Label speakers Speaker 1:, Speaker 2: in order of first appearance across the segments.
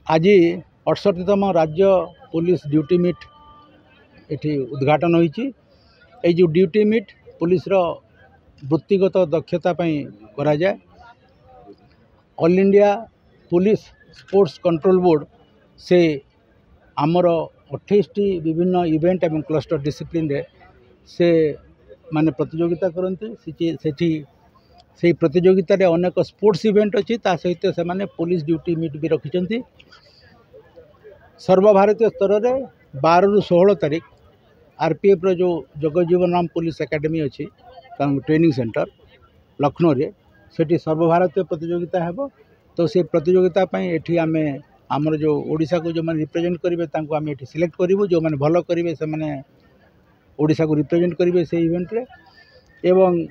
Speaker 1: आज 68तम राज्य police duty meet ये उद्घाटन होती जो ड्यूटी मीट पुलिस वृत्तिगत दक्षता करा जाए। All India police sports control board से आमर 28टी विभिन्न इवेंट एवं क्लस्टर डिसिप्लिन रे से माने प्रतियोगिता करती से प्रतियोगिता रे अनेक स्पोर्ट्स इवेंट अच्छी ता सहित से माने पुलिस ड्यूटी मीट भी रखिंट। सर्वभारतीय स्तर में 12 ରୁ 16 तारीख आरपीएफ रो जो जगजीवन राम पुलिस एकेडमी अच्छी ट्रेनिंग सेंटर लखनऊ रे सेठी सर्वभारतीय प्रतियोगिता है। तो से प्रतियोगिता ये आम आमर जो ओडिशा को जो मैंने रिप्रेजेंट करेंगे आम ये सिलेक्ट करूँ जो मैंने भल करेंगे से मैंने ओडिशा को रिप्रेजेंट करेंगे से इवेंट रे। एवं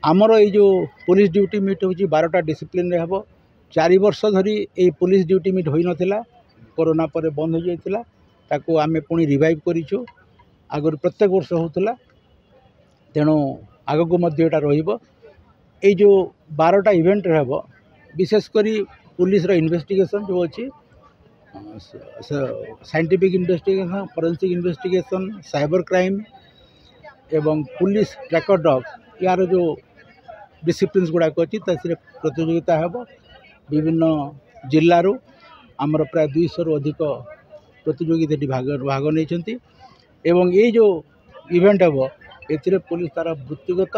Speaker 1: आमर ये जो पुलिस ड्यूटी मीट हूँ 12टा डिसिप्लिन रे हम 4 वर्ष धरी ये पुलिस ड्यूटी मीट हो नाला कोरोना पर बंद हो जाता ताकू आम पुणी रिवाइव करूँ। आगर प्रत्येक वर्ष होता तेणु आग को ये जो 12टा इवेंट हम विशेषकर पुलिस इन्वेस्टिगेशन जो अच्छी scientific investigation forensic investigation cyber crime एवं पुलिस ट्रैकर डॉग यार जो डिसिप्लिन्स गुड़ाक अच्छी प्रतियोगिता है। विभिन्न जिल्लारू आमर प्राय 200 ରୁ अधिक प्रतियोगी भाग नहीं एवं ये जो इवेंट हम ए पुलिस तार वृत्तिगत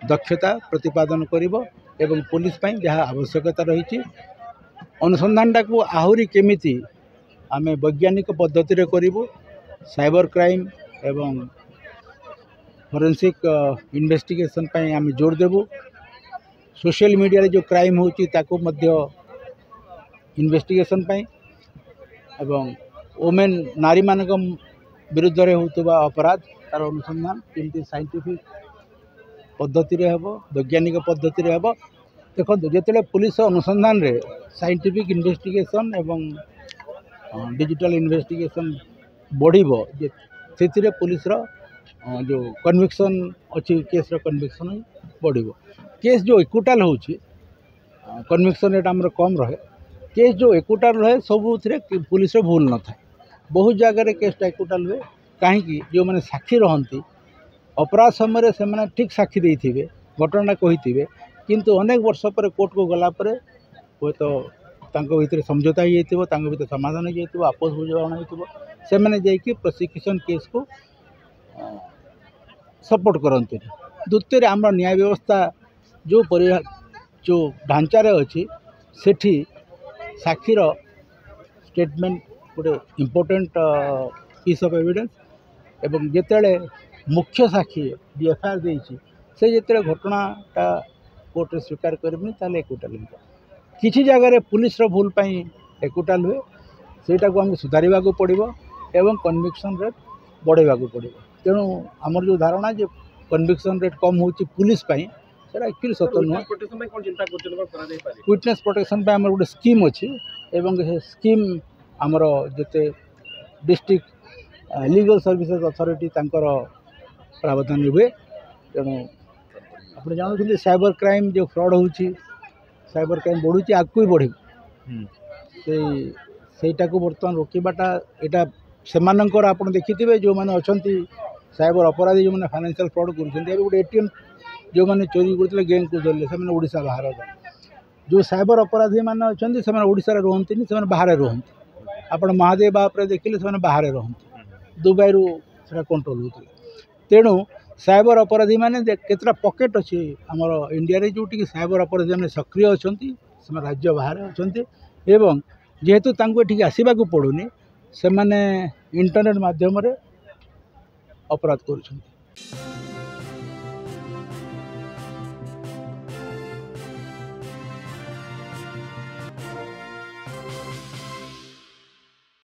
Speaker 1: दक्षता प्रतिपादन करिबो एवं पुलिस पई जहाँ आवश्यकता रही अनुसंधानटा को आहरी केमिति आमे वैज्ञानिक पद्धति रे करिबो साइबर क्राइम एवं फोरेंसिक इन्वेस्टिगेशन पई आमे जोर देबो। सोशल मीडिया रे जो क्राइम होची ताको मध्य इन्वेस्टिगेशन पई एवं वोमेन नारी मानक विरुद्ध रे होतबा अपराध तार अनुसंधान केमती साइंटिफिक पद्धति रे हेबो वैज्ञानिक पद्धति रे हेबो। देखो जिते पुलिस अनुसंधान रे साइंटिफिक इन्वेस्टिगेशन एवं डिजिटल इन्वेस्टिगेशन बढ़िबो से पुलिस जो कन्विक्शन अच्छी केस कन्विक्शन बढ़िबो। केस जो इक्विटाल होची कन्विक्शन रेट आमर कम रहे केस जो इक्विटाल रहे सबू पुलिस भूल न था। बहुत जगह केसटा इक्विटाल हुए कहीं जो मैंने साक्षी रहती अपराध समय से मैंने ठीक साक्षी देते घटना कही किंतु अनेक वर्ष पर कोर्ट को गलापर हे तो भीतर समझौता हो भीतर समाधान हो आपस बुझाणा हो से मैंने प्रोसिक्यूशन केस को सपोर्ट करते। द्वितीय आम न्याय व्यवस्था जो ढांचार अच्छी सेठी साक्षीर स्टेटमेंट गोटे इम्पोर्टेंट पीस ऑफ एविडेंस एवं जिते मुख्य साक्षी एफआईआर देती से जिते घटनाटा कोर्ट स्वीकार करें ताले इक्विटाल किसी जगह पुलिस भूल पाई इक्विटाल हुए सेटा को हमको सुधार को पड़ो एवं कन्विक्शन रेट बढ़ेगा पड़ो। तेणु आमर जो धारणा जो कन्विक्शन रेट कम होची पुलिस पाई सेटा एक्चुअली सत नुह। विटनेस प्रोटेक्शन आम गोटे स्कीम अच्छी एवं स्कीम आमर जिते डिस्ट्रिक्ट लीगल सर्विसेज अथॉरिटी तांकर प्रावधान हुए। तेणु आप जानते साइबर क्राइम जो फ्रॉड होची साइबर क्राइम बढ़ुची आगू बढ़ सेटा को बर्तमान रोकवाटा यहाँ से आप देखिए जो मैंने अच्छा साइबर अपराधी जो मैंने फाइनेंशियल फ्रॉड कर गोटे एटीएम जो मैंने चोरी करते गैंग को धरले से ओडिशा बाहर जो साइबर अपराधी मैंने अच्छा से ओडिशा रुहति से बाहर रुहति आप महादेव बाप देखिले से बाहर रुहति दुबई से कंट्रोल होते। तेणु साइबर अपराधी मैंने केतटा पॉकेट अच्छी आमर इंडिया रे जोटी साइबर अपराधी मैंने सक्रिय अच्छा से राज्य बाहर अच्छा एवं जेहेतु ये आसवाक पड़ूनी से इंटरनेट माध्यम अपराध कर।